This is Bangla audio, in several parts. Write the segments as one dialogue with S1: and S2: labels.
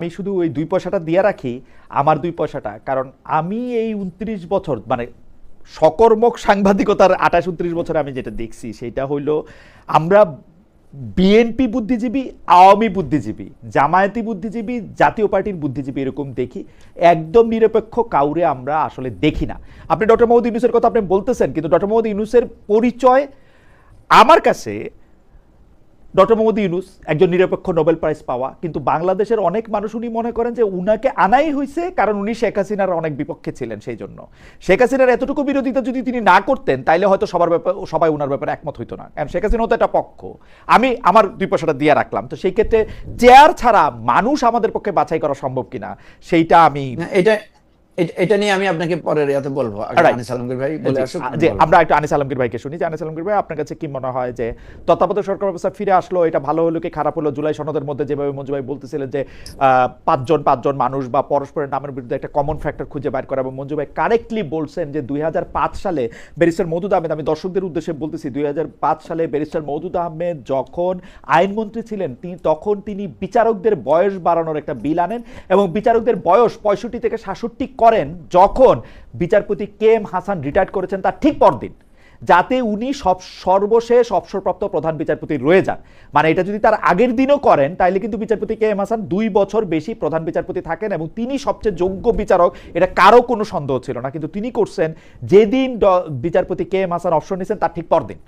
S1: আমি শুধু ওই ২ পয়সাটা দিয়ে রাখি, আমার ২ পয়সাটা। কারণ আমি এই ২৯ বছর মানে সকর্মক সাংবাদিকতার ২৮-২৯ বছরে আমি যেটা দেখছি সেটা হইল আমরা বিএনপি বুদ্ধিজীবী, আওয়ামী বুদ্ধিজীবী, জামায়াতি বুদ্ধিজীবী, জাতীয় পার্টির বুদ্ধিজীবী এরকম দেখি। একদম নিরপেক্ষ কাউরে আমরা আসলে দেখি না। আপনি ডক্টর মোহাম্মদ ইউনূসের কথা আপনি বলতেছেন, কিন্তু ডক্টর মোহাম্মদ ইউনূসের পরিচয় আমার কাছে, ডক্টর মোহাম্মদ ইউনূস একজন নিরপেক্ষ নোবেল প্রাইজ পাওয়া, কিন্তু বাংলাদেশের অনেক মানুষ উনি মনে করেন যে উনাকে আনাই হয়েছে কারণ উনি শেখ হাসিনার অনেক বিপক্ষে ছিলেন। সেই জন্য শেখ হাসিনার এতটুকু বিরোধিতা যদি তিনি না করতেন তাইলে হয়তো সবাই উনার ব্যাপারে একমত হইতো না, কারণ শেখ হাসিনা তো একটা পক্ষ। আমি আমার ২ পয়সাটা দিয়ে রাখলাম। তো সেই ক্ষেত্রে চেয়ার ছাড়া মানুষ আমাদের পক্ষে বাছাই করা সম্ভব কিনা সেইটা আমি
S2: এটা নিয়ে আমি আপনাকে পরের ইয়াতে বলবো। আনিস আলমগীর ভাই বলে আসুক,
S1: যে আমরা একটু আনিস আলমগীর ভাইকে শুনি। যে আনিস আলমগীর ভাই, আপনার কাছে কি মনে হয় যে তত্ত্বাবধায়ক সরকার ব্যবস্থা ফিরে আসলো, এটা ভালো হলো কি খারাপ হলো? জুলাই সনদের মধ্যে যেভাবে মঞ্জু ভাই বলতেছিলেন যে পাঁচজন মানুষ বা পরস্পরের নামের বিরুদ্ধে একটা কমন ফ্যাক্টর খুঁজে বের করা, এবং মঞ্জু ভাই কারেক্টলি বলছেন যে ২০০৫ সালে ব্যারিস্টার মওদুদ আহমেদ, আমি দর্শকদের উদ্দেশ্যে বলতেছি, ২০০৫ সালে ব্যারিস্টার মওদুদ আহমেদ যখন আইনমন্ত্রী ছিলেন তখন তিনি বিচারকদের বয়স বাড়ানোর একটা বিল আনেন এবং বিচারকদের বয়স ৬৫ থেকে ৬৭ করেন যখন বিচারপতি কে এম হাসান রিটায়ার করেছেন তার ঠিক পরদিন, যাতে উনি সর্বশেষ অবসরপ্রাপ্ত প্রধান বিচারপতি রয়ে যান। মানে এটা যদি তার আগের দিনও করেন তাইলে কিন্তু বিচারপতি কে এম হাসান ২ বছর বেশি প্রধান বিচারপতি থাকেন এবং তিনি সবচেয়ে যোগ্য বিচারক, এটা কারো কোনো সন্দেহ ছিল না। কিন্তু তিনি করছেন যেদিন বিচারপতি কে এম হাসান অবসর নিয়েছেন তার ঠিক পরদিন।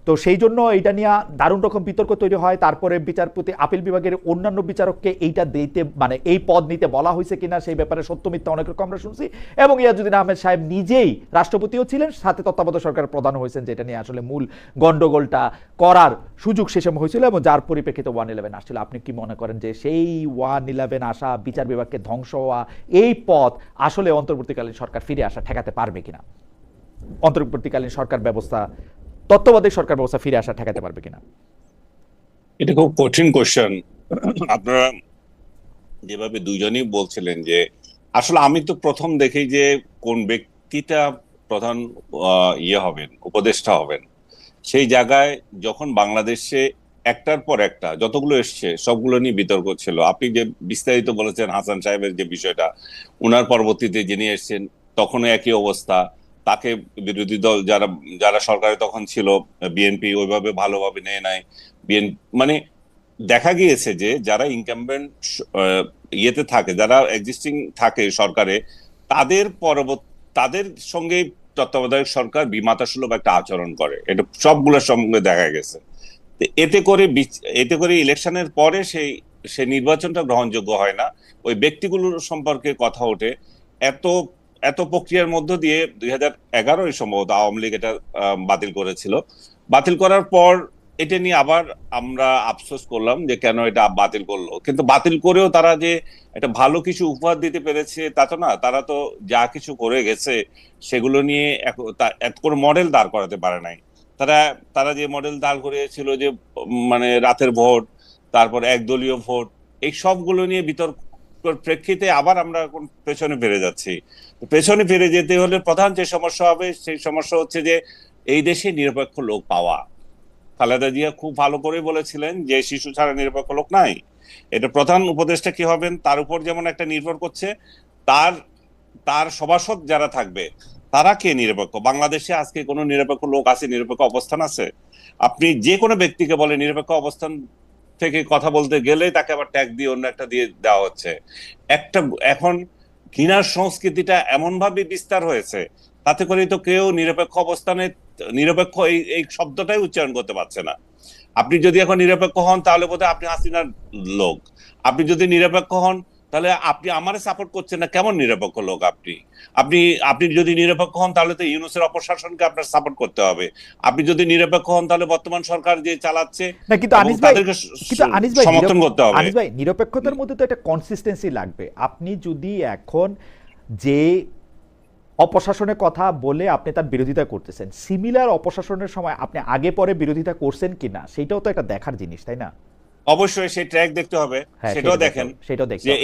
S1: তো সেই জন্য এইটা নিয়ে দারুণ রকম বিতর্ক তৈরি হয়। তারপরে বিচারপতি আপিল বিভাগের অন্যান্য বিচারককে এইটা দিতে, মানে এই পদ নিতে বলা হয়েছে কিনা সেই ব্যাপারে সত্য মিথ্যা অনেক রকম আমরা শুনছি। এবং ইয়াজুদ্দিন আহমেদ সাহেব নিজেই রাষ্ট্রপতিও ছিলেন, সাথে তত্ত্বাবধায়ক সরকারের প্রধান হয়েছেন, যেটা নিয়ে আসলে মূল গন্ডগোলটা করার সুযোগ সে সময় হয়েছিল এবং যার পরিপ্রেক্ষিতে 111 আসছিল। আপনি কি মনে করেন যে সেই 111 আসা, বিচার বিভাগকে ধ্বংস হওয়া, এই পথ আসলে অন্তর্বর্তীকালীন সরকার ফিরে আসা ঠেকাতে পারবে কিনা? অন্তর্বর্তীকালীন সরকার ব্যবস্থা, তত্ত্বাবধায়ক সরকার ব্যবস্থা ফিরে আসা ঠেকাতে পারবে কিনা?
S3: এটা খুব কঠিন কোশ্চেন। আপনারা যেভাবে দুইজনই বলছিলেন যে আসলে আমি তো প্রথম দেখি যে কোন ব্যক্তিটা প্রধান হবেন, উপদেষ্টা হবেন, সেই জায়গায় যখন বাংলাদেশে একটার পর একটা যতগুলো এসছে সবগুলো নিয়ে বিতর্ক ছিল। আপনি যে বিস্তারিত বলেছেন হাসান সাহেবের যে বিষয়টা, উনার পরবর্তীতে যিনি এসছেন তখনও একই অবস্থা। তাকে বিরোধী দল যারা যারা সরকারে তখন ছিল, বিএনপি ওইভাবে ভালোভাবে নেয় নাই। বিএনপি মানে দেখা গিয়েছে যে যারা ইনকামবেন্ট ইয়েতে থাকে, যারা এক্সিস্টিং থাকে সরকারে, তাদের সঙ্গে তত্ত্বাবধায়ক সরকার বিমাতা সুলভ একটা আচরণ করে। এটা সবগুলোর সঙ্গে দেখা গেছে। এতে করে ইলেকশনের পরে সেই নির্বাচনটা গ্রহণযোগ্য হয় না। ওই ব্যক্তিগুলোর সম্পর্কে কথা ওঠে। এত এত প্রক্রিয়ার মধ্য দিয়ে ২০১১ সম্ভবত আওয়ামী লীগ এটা বাতিল করেছিল। বাতিল করার পর এটা নিয়ে আবার আমরা আফসোস করলাম যে কেন এটা বাতিল করলো। কিন্তু বাতিল করেও তারা যে একটা ভালো কিছু উপহার দিতে পেরেছে তা তো না। তারা তো যা কিছু করে গেছে সেগুলো নিয়ে এত কোনো মডেল দাঁড় করাতে পারে নাই। তারা যে মডেল দাঁড় করিয়েছিল যে মানে রাতের ভোট, তারপর একদলীয় ভোট, এই সবগুলো নিয়ে বিতর্ক প্রেক্ষিতে আবার আমরা পেছনে ফিরে যাচ্ছি। পেছনে ফিরে যেতে হলে প্রধান যে সমস্যা হবে সেই সমস্যা হচ্ছে যে এই দেশে নিরপেক্ষ লোক পাওয়া। খালেদা জিয়া খুব ভালো করে বলেছিলেন যে শিশু ছাড়া নিরপেক্ষ লোক নাই। এটা প্রধান উপদেষ্টা কি হবেন তার উপর যেমন একটা নির্ভর করছে, তার তার সভাসদ যারা থাকবে তারা কে নিরপেক্ষ। বাংলাদেশে আজকে কোনো নিরপেক্ষ লোক আছে, নিরপেক্ষ অবস্থান আছে? আপনি যে কোনো ব্যক্তিকে বলে নিরপেক্ষ অবস্থান থেকে কথা বলতে গেলে তাকে আবার ট্যাগ দিয়ে অন্য একটা দিয়ে দেওয়া হচ্ছে। এখন ঘৃণার সংস্কৃতিটা এমন ভাবে বিস্তার হয়েছে, তাতে করে তো কেউ নিরপেক্ষ অবস্থানে নিরপেক্ষ এই শব্দটাই উচ্চারণ করতে পারছে না। আপনি যদি এখন নিরপেক্ষ হন তাহলে বোধহয় আপনি হাসিনার লোক। আপনি যদি নিরপেক্ষ হন তাহলে আপনি আমারে সাপোর্ট করছেন না, কেমন নিরপেক্ষ লোক আপনি? আপনি আপনি যদি নিরপেক্ষ হন তাহলে তো ইউনূসের অপশাসনকে আপনার সাপোর্ট করতে হবে। আপনি যদি নিরপেক্ষ হন তাহলে বর্তমান সরকার যে চালাচ্ছে তাদেরকে সমর্থন করতে হবে।
S1: আনিস ভাই, নিরপেক্ষতার মধ্যে তো একটা কনসিস্টেন্সি লাগবে। আপনি যদি এখন যে অপশাসনের কথা বলে আপনি তার বিরোধিতা করতেছেন, সিমিলার অপশাসনের সময় আপনি আগে পরে বিরোধিতা করছেন কিনা সেটাও তো একটা দেখার জিনিস, তাই না?
S3: অবশ্যই সেই ট্র্যাক দেখতে হবে,
S1: হ্যাঁ,
S3: সেটাও দেখেন
S1: সেটাও দেখতে
S3: যে
S1: হবে।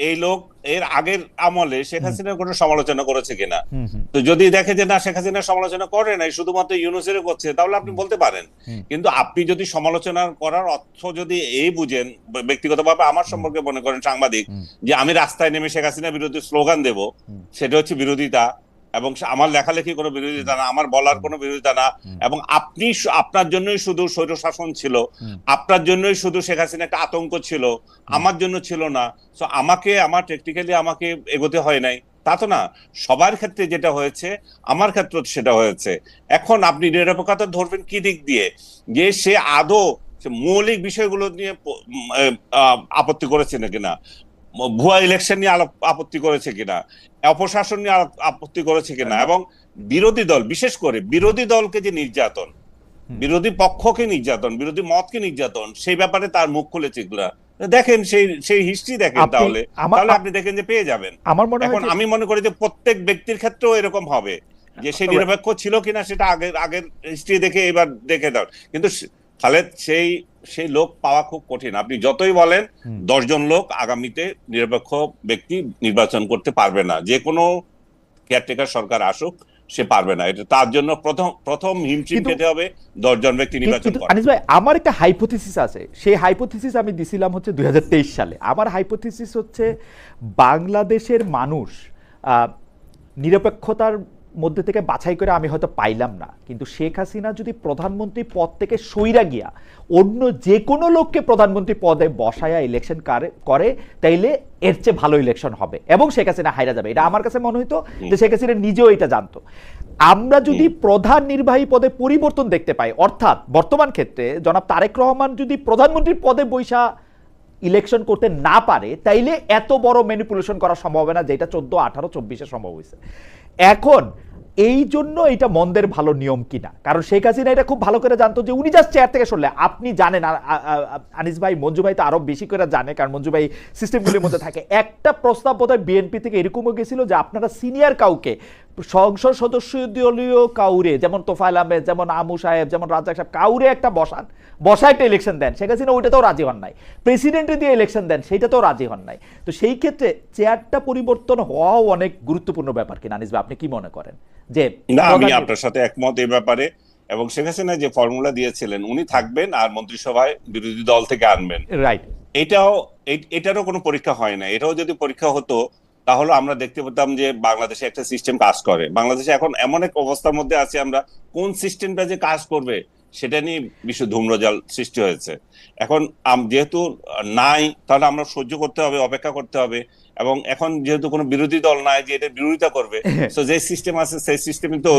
S3: এই লোক এর আগের আমলে শেখ হাসিনার কোনো সমালোচনা করেছে কিনা।
S1: হুম হুম
S3: তো যদি দেখে যে না, শেখ হাসিনার সমালোচনা করে নাই, শুধুমাত্র ইউনূসের করছে, তাহলে আপনি বলতে পারেন।
S1: হুম
S3: কিন্তু আপনি যদি সমালোচনা করার অর্থ যদি এই বুঝেন, ব্যক্তিগতভাবে আমার সম্পর্কে মনে করেন সাংবাদিক,
S1: হুম
S3: যে আমি রাস্তায় নেমে শেখ হাসিনার বিরুদ্ধে স্লোগান দেব,
S1: হুম
S3: সেটা হচ্ছে বিরোধিতা। এবং আমার লেখালেখি কোনো বিরোধিতা না, আমার বলার কোনো বিরোধিতা না।
S1: হুম
S3: এবং আপনি আপনার জন্যই শুধু স্বৈরশাসন ছিল,
S1: হুম
S3: আপনার জন্যই শুধু শেখ হাসিনা একটা আতঙ্ক ছিল, আমার জন্য ছিল না। সো আমার টেকনিক্যালি আমাকে এগোতে হয় নাই, তা তো না। সবার ক্ষেত্রে যেটা হয়েছে, আমার ক্ষেত্রে সেটা হয়েছে। এখন আপনি নিরপেক্ষতা ধরবেন কি দিক দিয়ে, যে সে আদৌ সে মৌলিক বিষয়গুলো নিয়ে আপত্তি করেছে না কিনা, ভুয়া ইলেকশন নিয়ে আপত্তি করেছে কিনা, অপশাসন নিয়ে আপত্তি করেছে কিনা, এবং বিরোধী দল, বিশেষ করে বিরোধী দলকে যে নির্যাতন, বিরোধী পক্ষকে নির্যাতন, বিরোধী মতকে নির্যাতন, সেই ব্যাপারে তার মুখ খুলেছে এগুলা দেখেন, সেই হিস্ট্রি দেখেন,
S1: আপনি
S3: তাহলে
S1: আমার
S3: আপনি দেখেন যে পেয়ে যাবেন।
S1: আমার মনে হয়
S3: এখন
S1: যে
S3: আমি মনে করি যে প্রত্যেক ব্যক্তির ক্ষেত্রেও এরকম হবে, যে সে নিরপেক্ষ ছিল কিনা সেটা আগের হিস্ট্রি দেখে এবার দেখে দাও। কিন্তু খালেদ, সেই লোক পাওয়া খুব কঠিন। আপনি যতই বলেন 10 জন লোক আগামীতে নিরপেক্ষ ব্যক্তি নির্বাচন করতে পারবে না, যে কোনো কেয়ারটেকার সরকার আসুক, সে পারবে না। এটা তার জন্য প্রথম হিমশিম
S1: কিন্তু
S3: খেতে হবে 10 জন ব্যক্তি নির্বাচন
S1: কিন্তু
S3: করা।
S1: আনিস ভাই, আমার একটা হাইপোথিসিস আছে। সেই হাইপোথিসিস আমি দিছিলাম হচ্ছে 2023 সালে। আমার হাইপোথিসিস হচ্ছে বাংলাদেশের মানুষ নিরপেক্ষতার মধ্যে থেকে বাছাই করে আমি হয়তো পাইলাম না, কিন্তু শেখ হাসিনা যদি প্রধানমন্ত্রী পদ থেকে সইরা গিয়া অন্য যে কোনো লোককে প্রধানমন্ত্রী পদে বসায়া ইলেকশন করে, তাইলে এর চেয়ে ভালো ইলেকশন হবে এবং শেখ হাসিনা হাইরা যাবে। এটা আমার কাছে মনে হইতো যে শেখ হাসিনা নিজেও এটা জানতো। আমরা যদি প্রধান নির্বাহী পদে পরিবর্তন দেখতে পাই, অর্থাৎ বর্তমান ক্ষেত্রে জনাব তারেক রহমান যদি প্রধানমন্ত্রীর পদে বৈশা ইলেকশন করতে না পারে, তাইলে এত বড় ম্যানিপুলেশন করা সম্ভব হবে না, যেটা 14, 18, 24-এ সম্ভব হয়েছে। এখন এই জন্য এটা মন্দের ভালো নিয়ম কিনা, কারণ শেখ হাসিনা এটা খুব ভালো করে জানতো যে উনি জাস্ট চেয়ার থেকে সরলে, আপনি জানেন, আনিস ভাই, মঞ্জু ভাই তো আরো বেশি করে জানে, কারণ মঞ্জু ভাই সিস্টেমগুলির মধ্যে থাকে। একটা প্রস্তাব বোধহয় বিএনপি থেকে এরকমও গেছিল যে আপনারা সিনিয়র কাউকে, সংসদ সদস্য দলীয় কাউরে, যেমন তোফায়েল আহমেদ, যেমন আমু সাহেব, যেমন রাজ্জাক সাহেব, কাউরে একটা বসা একটা ইলেকশন দেন। শেখ হাসিনা ওইটাতেও রাজি হন নাই। প্রেসিডেন্টে দিয়ে ইলেকশন দেন, সেইটাতেও রাজি হন নাই। তো সেই ক্ষেত্রে চেয়ারটা পরিবর্তন হওয়াও অনেক গুরুত্বপূর্ণ ব্যাপার কিনা, আনিস ভাই আপনি কি মনে করেন? যে
S3: না, আমি আপনার সাথে একমত এই ব্যাপারে। এবং শেখ হাসিনা যে ফর্মুলা দিয়েছিলেন, উনি থাকবেন আর মন্ত্রিসভায় বিরোধী দল থেকে আনবেন,
S1: রাইট,
S3: এটারও কোনো পরীক্ষা হয় না। এটাও যদি পরীক্ষা হতো, তাহলে আমরা দেখতে পেতাম যে বাংলাদেশে একটা সিস্টেম কাজ করে। বাংলাদেশে এখন এমন এক অবস্থার মধ্যে আছে, আমরা কোন সিস্টেমটা যে কাজ করবে সেটা নিয়ে বিশ্ব ধূম্রজাল সৃষ্টি হয়েছে। এখন যেহেতু নাই, তাহলে আমরা সহ্য করতে হবে, অপেক্ষা করতে হবে। এবং এখন যেহেতু কোনো বিরোধী দল নাই যে এটা বিরোধিতা করবে, তো যে সিস্টেম আছে সেই সিস্টেমই তো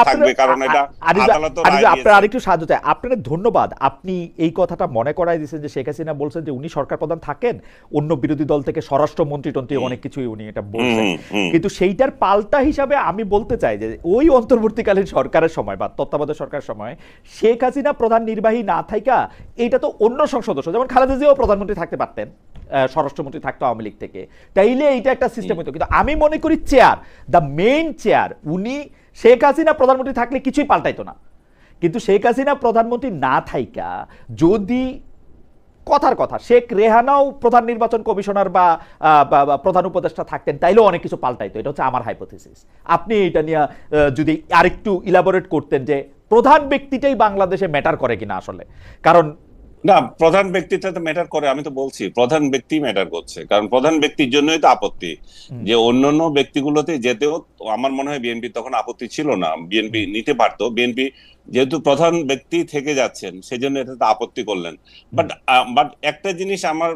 S3: থাকবে, কারণ এটা আদালত রায় দিয়েছে।
S1: আপনার আরেকটু সাহায্য চাই। আপনার ধন্যবাদ, আপনি এই কথাটা মনে করাই দিয়েছেন যে শেখ হাসিনা বলছেন যে উনি সরকার প্রধান থাকেন, অন্য বিরোধী দল থেকে স্বরাষ্ট্রমন্ত্রী টন্ত্রী অনেক কিছুই উনি এটা বলছেন। কিন্তু সেইটার পাল্টা হিসাবে আমি বলতে চাই যে ওই অন্তর্বর্তীকালীন সরকারের সময় বা তত্ত্বাবধায়ক সরকারের সময় শেখ হাসিনা প্রধান নির্বাহী না থাইকা, এইটা তো অন্য সংসদ সদস্য, যেমন খালেদা জিয়াও প্রধানমন্ত্রী থাকতে পারতেন, স্বরাষ্ট্রমন্ত্রী থাকতো আওয়ামী লীগ থেকে, তাইলে এইটা একটা সিস্টেম হতো। কিন্তু আমি মনে করি চেয়ার, দ্য মেইন চেয়ার, উনি, শেখ হাসিনা প্রধানমন্ত্রী থাকলে কিছুই পাল্টাইতো না। কিন্তু শেখ হাসিনা প্রধানমন্ত্রী না থাইকা যদি, কথার কথা, শেখ রেহানাও প্রধান নির্বাচন কমিশনার বা প্রধান উপদেষ্টা থাকতেন, তাইলেও অনেক কিছু পাল্টাইতো। এটা হচ্ছে আমার হাইপোথিসিস। আপনি এটা নিয়ে যদি আরেকটু ইলাবোরেট করতেন যে প্রধান ব্যক্তিটাই বাংলাদেশে ম্যাটার করে কিনা আসলে, কারণ
S3: না, প্রধান ব্যক্তিটা তো ম্যাটার করে। আমি তো বলছি প্রধান ব্যক্তি ম্যাটার করছে, কারণ প্রধান ব্যক্তির জন্যই তো আপত্তি। যে অন্যান্য ব্যক্তিগুলোতে যেতেও আমার মনে হয় বিএনপি তখন আপত্তি ছিল না, বিএনপি নিতে পারতো। বিএনপি যেহেতু প্রধান ব্যক্তি থেকে যাচ্ছেন, সেজন্য এটাতে আপত্তি করলেন। বাট একটা জিনিস আমার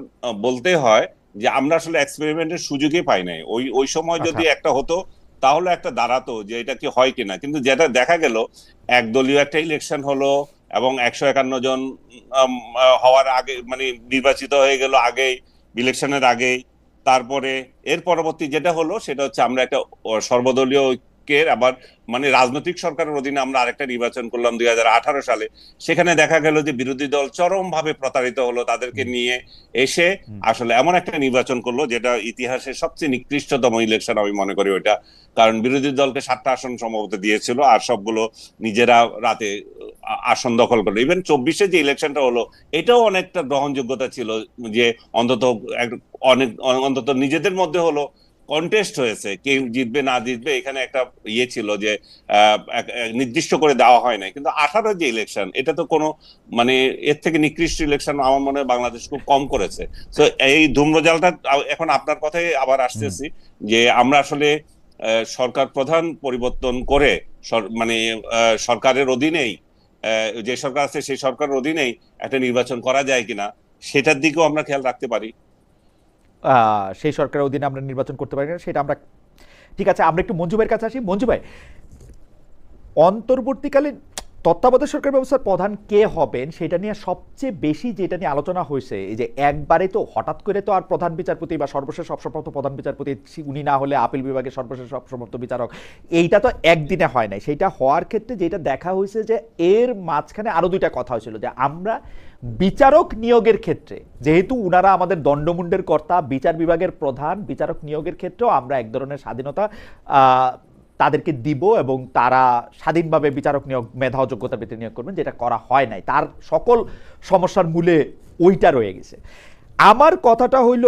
S3: বলতে হয় যে আমরা আসলে এক্সপেরিমেন্টের সুযোগই পাই নাই। ওই সময় যদি একটা হতো, তাহলে একটা দাঁড়াতো যে এটা কি হয় কিনা। কিন্তু যেটা দেখা গেল, একদলীয় একটা ইলেকশন হলো এবং 151 জন হওয়ার আগে, মানে নির্বাচিত হয়ে গেল আগেই, ইলেকশনের আগেই। তারপরে এর পরবর্তী যেটা হলো সেটা হচ্ছে আমরা একটা সর্বদলীয় সরকারের আবার মানে রাজনৈতিক সরকারের অধীনে আমরা আরেকটা নির্বাচন করলাম 2018 সালে, সেখানে দেখা গেল যে বিরোধী দল চরম ভাবে প্রতারিত হলো, তাদেরকে নিয়ে এসে আসলে এমন একটা নির্বাচন করলো যেটা ইতিহাসের সবচেয়ে নিকৃষ্টতম ইলেকশন আমি মনে করি ওইটা। কারণ বিরোধী দলকে 7টা আসন সম্ভবত দিয়েছিল, আর সবগুলো নিজেরা রাতে আসন দখল করলো। ইভেন 24-এ যে ইলেকশনটা হলো এটাও অনেকটা গ্রহণযোগ্যতা ছিল, যে অন্তত অনেক অন্তত নিজেদের মধ্যে হলো কন্টেস্ট হয়েছে, কে জিতবে না জিতবে এখানে একটা ইয়ে ছিল যে নির্দিষ্ট করে দেওয়া হয় না। কিন্তু 18 যে ইলেকশন, এটা তো কোনো মানে এর থেকে নিকৃষ্ট ইলেকশন আমার মনে হয় বাংলাদেশ খুব কম করেছে। তো এই ধূম্রজালটা এখন আপনার কথাই আবার আসতেছি যে আমরা আসলে সরকার প্রধান পরিবর্তন করে মানে সরকারের অধীনেই যে সরকার আছে সেই সরকারের অধীনেই একটা নির্বাচন করা যায় কিনা সেটার দিকেও আমরা খেয়াল রাখতে পারি।
S1: সেই সরকারের অধীনে আমরা নির্বাচন করতে পারি না, সেটা আমরা, ঠিক আছে। আমরা একটু মঞ্জু ভাইয়ের কাছে আসি। মঞ্জু ভাই, অন্তর্বর্তীকালীন তত্ত্বাবধায়ক সরকার ব্যবস্থার প্রধান কে হবেন সেটা নিয়ে সবচেয়ে বেশি যেটা নিয়ে আলোচনা হয়েছে, এই যে একবারে তো হঠাৎ করে তো আর প্রধান বিচারপতি বা সর্বশেষ সবসমর্থ প্রধান বিচারপতি উনি না হলে আপিল বিভাগের সর্বশেষ সবসমর্থ বিচারক, এইটা তো একদিনে হয় নাই। সেইটা হওয়ার ক্ষেত্রে যেটা দেখা হয়েছে যে এর মাঝখানে আরো দুইটা কথা হয়েছিল, যে আমরা বিচারক নিয়োগের ক্ষেত্রে যেহেতু উনারা আমাদের দণ্ডমুণ্ডের কর্তা, বিচার বিভাগের প্রধান, বিচারক নিয়োগের ক্ষেত্রেও আমরা এক ধরনের স্বাধীনতা তাদেরকে দিব এবং তারা স্বাধীনভাবে বিচারক নিয়োগ মেধা ও যোগ্যতার ভিত্তিতে নিয়োগ করবেন, যেটা করা হয় নাই। তার সকল সমস্যার মূলে ওইটা রয়ে গেছে। আমার কথাটা হইল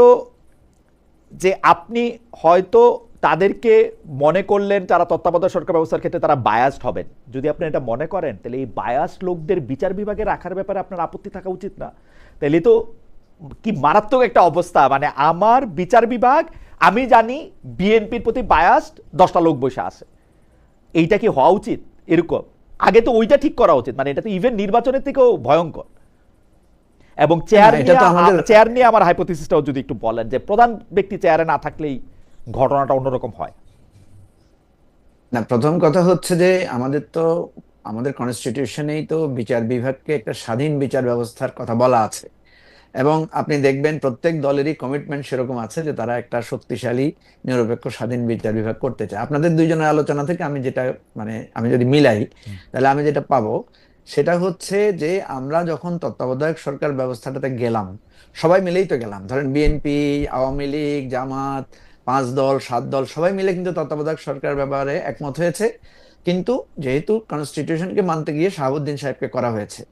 S1: যে আপনি হয়তো তাদেরকে মনে করলেন যারা তত্ত্বাবধায়ক সরকার ব্যবস্থার ক্ষেত্রে তারা বায়াসড হবেন। যদি আপনি এটা মনে করেন তাহলে এই বায়াসড লোকদের বিচার বিভাগে রাখার ব্যাপারে আপনার আপত্তি থাকা উচিত না? তাহলে তো কি মারাত্মক একটা অবস্থা, মানে আমার বিচার বিভাগ আমি জানি বিএনপির প্রতি বায়াসড 10টা লোক বসে আছে, এইটা কি হওয়া উচিত? এরকম আগে তো ওইটা ঠিক করা উচিত, মানে এটা তো ইভেন নির্বাচনের থেকেও ভয়ঙ্কর। এবং চেয়ার নিয়ে আমার হাইপোথিসিসটাও যদি একটু বলেন, যে প্রধান ব্যক্তি চেয়ারে না থাকলেই ঘটনাটা অন্যরকম হয়।
S2: না, প্রথম কথা হচ্ছে যে আমাদের কনস্টিটিউশনেই তো বিচার বিভাগকে একটা স্বাধীন বিচার ব্যবস্থার কথা বলা আছে, এবং আপনি দেখবেন প্রত্যেক দলেরই কমিটমেন্ট সেরকম আছে যে তারা একটা শক্তিশালী নিরপেক্ষ স্বাধীন বিচার বিভাগ করতে চায়। আপনাদের দুইজনের আলোচনা থেকে আমি যদি মিলাই তাহলে আমি যেটা পাবো সেটা হচ্ছে যে আমরা যখন তত্ত্বাবধায়ক সরকার ব্যবস্থাটাতে গেলাম, সবাই মিলেই তো গেলাম, ধরেন বিএনপি, আওয়ামী লীগ, জামাত, 5 দল 7 দল সবাই মিলে কিন্তু তত্ত্বাবধায়ক সরকার ব্যাপারে একমত হয়েছে। কিন্তু যেহেতু কনস্টিটিউশনকে মানতে গিয়ে শাহাবুদ্দিন সাহেবকে করা হয়েছে,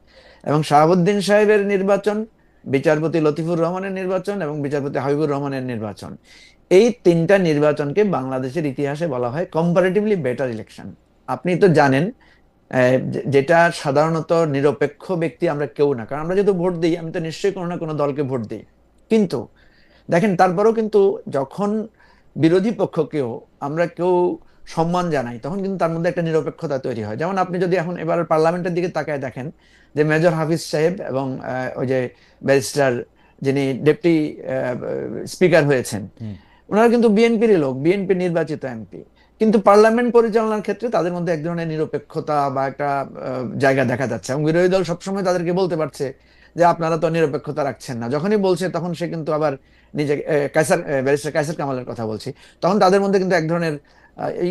S2: এবং শাহাবুদ্দিন সাহেবের নির্বাচন, বিচারপতি লতিফুর রহমানের নির্বাচন এবং বিচারপতি হাবিবুর রহমানের নির্বাচন, এই 3টা নির্বাচনকে বাংলাদেশের ইতিহাসে বলা হয় কম্পারেটিভলি বেটার ইলেকশন। আপনি তো জানেন যেটা সাধারণত নিরপেক্ষ ব্যক্তি আমরা কেউ না, কারণ আমরা যেহেতু ভোট দিই, আমি তো নিশ্চয়ই কোনো না কোনো দলকে ভোট দিই। কিন্তু দেখেন, তারপরেও কিন্তু যখন বিরোধী পক্ষকেও আমরা কেউ সম্মান জানাই, তখন কিন্তু তার মধ্যে একটা নিরপেক্ষতা তৈরি হয়। যেমন আপনি যদি এখন এবার পার্লামেন্টের দিকে তাকায় দেখেন যে মেজর হাফিজ সাহেব এবং ওই যে ব্যারিস্টার যিনি ডেপুটি স্পিকার হয়েছেন, ওনারা কিন্তু বিএনপির লোক, বিএনপি নির্বাচিত এমপি, কিন্তু পার্লামেন্ট পরিচালনার ক্ষেত্রে তাদের মধ্যে এক ধরনের নিরপেক্ষতা বা একটা জায়গা দেখা যাচ্ছে, এবং বিরোধী দল সবসময় তাদেরকে বলতে পারছে যে আপনারা তো নিরপেক্ষতা রাখছেন না। যখনই বলছে তখন সে কিন্তু আবার নিজে ব্যারিস্টার কায়সার কামালের কথা বলছি, তখন তাদের মধ্যে কিন্তু এক ধরনের এই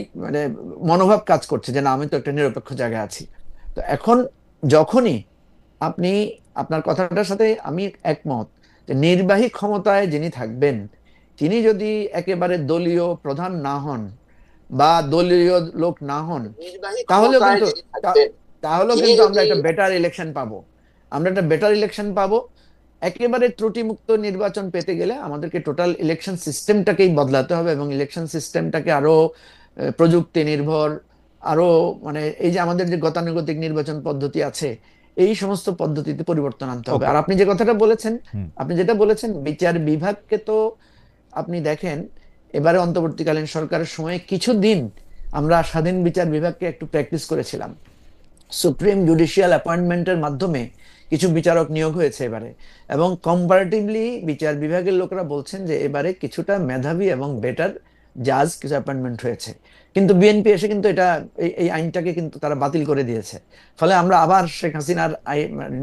S2: মনোভাব কাজ করছে যে না, আমি তো একটা নিরপেক্ষ জায়গায় আছি। তো এখন যখনই আপনার কথাটার সাথে আমি একমত যে নির্বাহী ক্ষমতায় যিনি থাকবেন তিনি যদি একেবারে দলীয় প্রধান না হন বা দলীয় লোক না হন, তাহলেও কিন্তু আমরা একটা বেটার ইলেকশন পাবো। একেবারে ত্রুটিমুক্ত নির্বাচন পেতে গেলে আমাদেরকে টোটাল ইলেকশন সিস্টেমটাকেই বদলাতে হবে, এবং ইলেকশন সিস্টেমটাকে আরো প্রযুক্তি নির্ভর, আরো এই যে আমাদের যে গতানুগতিক নির্বাচন পদ্ধতি আছে, এই সমস্ত পদ্ধতিতে পরিবর্তন আনতে হবে। আর আপনি যেটা বলেছেন বিচার বিভাগকে, তো আপনি দেখেন এবারে অন্তর্বর্তীকালীন সরকারের সময় কিছুদিন আমরা স্বাধীন বিচার বিভাগকে একটু প্র্যাকটিস করেছিলাম। সুপ্রিম জুডিশিয়াল অ্যাপয়েন্টমেন্টের মাধ্যমে কিছু বিচারক নিয়োগ হয়েছে এবারে, এবং কম্পারেটিভলি বিচার বিভাগের লোকরা বলছেন যে এবারে কিছুটা মেধাবী এবং বেটার জাজ কিছু অ্যাপয়েন্টমেন্ট হয়েছে। কিন্তু বিএনপি এসে কিন্তু এই আইনটাকে কিন্তু তারা বাতিল করে দিয়েছে। ফলে আমরা আবার শেখ হাসিনার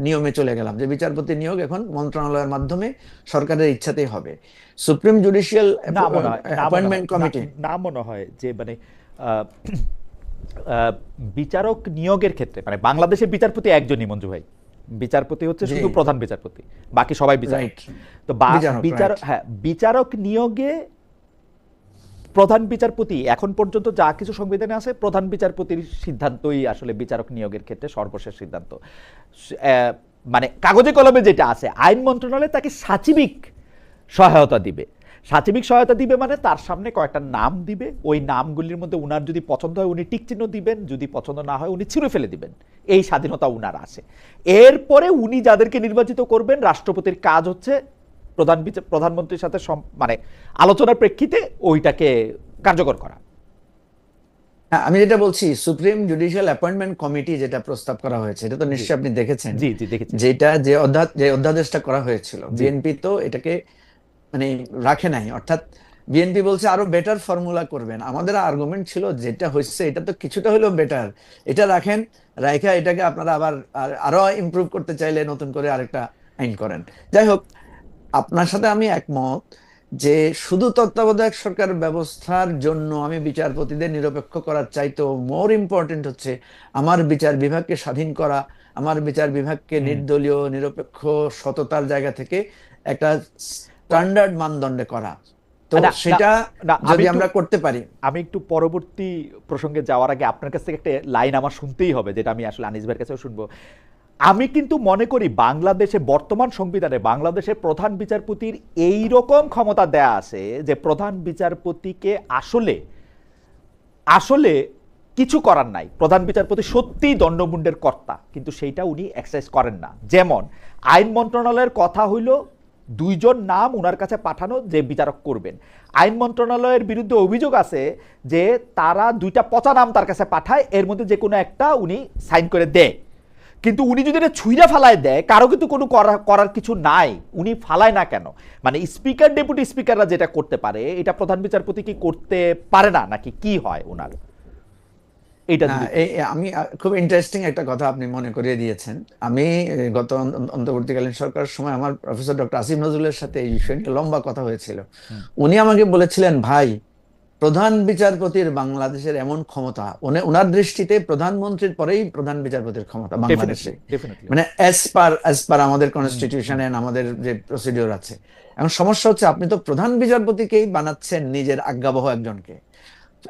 S2: নিয়মে চলে গেলাম যে বিচারপতি নিয়োগ এখন মন্ত্রণালয়ের মাধ্যমে সরকারের ইচ্ছাতেই হবে। সুপ্রিম জুডিশিয়াল অ্যাপয়েন্টমেন্ট কমিটি
S1: না মনে হয় যে আহ, বিচারক নিয়োগের ক্ষেত্রে মানে বাংলাদেশের বিচারপতি একজনই মঞ্জু ভাই, বিচারপতি হচ্ছে
S2: জি
S1: শুধু প্রধান বিচারপতি, বাকি সবাই বিচারক।
S2: রাইট
S1: তো
S2: বিচারক
S1: বিচারক,
S2: রাইট
S1: হ্যাঁ, বিচারক নিয়োগে প্রধান বিচারপতি এখন পর্যন্ত যা কিছু সংবিধানে আছে, প্রধান বিচারপতির সিদ্ধান্তই আসলে বিচারক নিয়োগের ক্ষেত্রে সর্বশেষ সিদ্ধান্ত। মানে কাগজে কলমে যেটা আছে, আইন মন্ত্রণালয় তাকে সাচিবিক সহায়তা দিবে। সাচিবিক সহায়তা দিবে মানে তার সামনে কয়েকটা নাম দিবে, ওই নামগুলির মধ্যে উনার যদি পছন্দ হয় উনি টিক চিহ্ন দিবেন, যদি পছন্দ না হয় উনি ছিঁড়ে ফেলে দিবেন। এই স্বাধীনতা উনার আছে। এরপরে উনি যাদেরকে নির্বাচিত করবেন, রাষ্ট্রপতির কাজ হচ্ছে প্রধানমন্ত্রীর সাথে মানে আলোচনার প্রেক্ষিতে ওইটাকে কার্যকর করা।
S2: হ্যাঁ, আমি যেটা বলছি সুপ্রিম জুডিশিয়াল অ্যাপয়েন্টমেন্ট কমিটি যেটা প্রস্তাব করা হয়েছে, এটা তো
S1: জি
S2: নিশ্চয়ই আপনি দেখেছেন।
S1: জি জি দেখেছি।
S2: যেটা যে অধ্যাদেশটা করা হয়েছিল,
S1: জি
S2: বিএনপি তো এটাকে মানে রাখে নাই, অর্থাৎ বিএনপি বলছে আরো বেটার ফর্মুলা করবেন। আমাদের আর্গুমেন্ট ছিল যেটা হচ্ছে এটা তো কিছুটা হলেও বেটার, এটা রাখেন, রাইখা এটাকে আপনারা আবার আরো ইমপ্রুভ করতে চাইলে নতুন করে আরেকটা আইন করেন। যাই হোক, আপনার সাথে আমি একমত যে শুধু তত্ত্বাবধায়ক সরকার ব্যবস্থার জন্য আমি বিচারপতিদের নিরপেক্ষ করার চাইতেও মোর ইম্পর্টেন্ট হচ্ছে আমার বিচার বিভাগকে স্বাধীন করা, আমার বিচার বিভাগকে
S1: হুম।
S2: নির্দলীয় নিরপেক্ষ সততার জায়গা থেকে একটা স্ট্যান্ডার্ড মানদণ্ডে করা। তো
S1: না না
S2: সেটা
S1: না,
S2: যদি আমরা করতে পারি।
S1: আমি একটু পরবর্তী প্রসঙ্গে যাওয়ার আগে আপনার কাছ থেকে একটা লাইন আমার শুনতেই হবে, যেটা আমি আসলে আনিস ভাইয়ের কাছেও শুনবো। আমি কিন্তু মনে করি বাংলাদেশে বর্তমান সংবিধানে বাংলাদেশের প্রধান বিচারপতির এই রকম ক্ষমতা দেয়া আছে যে প্রধান বিচারপতিকে আসলে আসলে কিছু করার নাই। প্রধান বিচারপতি সত্যিই দণ্ডমুণ্ডের কর্তা, কিন্তু সেইটা উনি এক্সারসাইজ করেন না। যেমন আইন মন্ত্রণালয়ের কথা হইল 2 জন নাম উনার কাছে পাঠানো যে বিচারক করবেন। আইন মন্ত্রণালয়ের বিরুদ্ধে অভিযোগ আছে যে তারা 2টা পচা নাম তার কাছে পাঠায়, এর মধ্যে যে কোনো একটা উনি সাইন করে দেয়। কিন্তু উনি যদি এটা ছুঁড়ে ফালায় দেয়, কারো কিন্তু কোনো করার কিছু নাই, উনি ফালায় না কেন? মানে স্পিকার ডেপুটি স্পিকাররা যেটা করতে পারে এটা প্রধান বিচারপতি কি করতে পারে না, নাকি কি হয় ওনার? এটা
S2: না,
S1: যদি
S2: আমি খুব ইন্টারেস্টিং একটা কথা আপনি মনে করিয়ে দিয়েছেন। আমি গত অন্তর্বর্তীকালীন সরকারের সময় আমার প্রফেসর ডক্টর আসিফ নজরুলের সাথে এই বিষয় নিয়ে লম্বা কথা হয়েছিল।
S1: হুম,
S2: উনি আমাকে বলেছিলেন, ভাই, প্রধান বিচারপতির বাংলাদেশের এমন ক্ষমতা, ওনার দৃষ্টিতে প্রধানমন্ত্রীর পরেই প্রধান বিচারপতির ক্ষমতা বাংলাদেশে,
S1: ডেফিনেটলি।
S2: মানে অ্যাজ পার আমাদের কনস্টিটিউশন এন্ড আমাদের যে প্রসিডিওর আছে। এখন সমস্যা হচ্ছে আপনি তো প্রধান বিচারপতিকেই বানাচ্ছেন নিজের আজ্ঞাবহ একজনকে,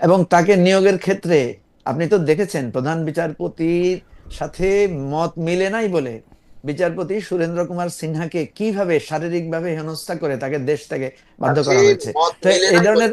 S2: এবং তাকে নিয়োগের ক্ষেত্রে আপনি তো দেখেছেন প্রধান বিচারপতির সাথে মত মিলে নাই বলে বিচারপতি সুরেন্দ্র কুমার সিনহাকে কিভাবে শারীরিকভাবে হেনস্থা করে তাকে দেশ থেকে বাধ্য করা হয়েছে। তো এই ধরনের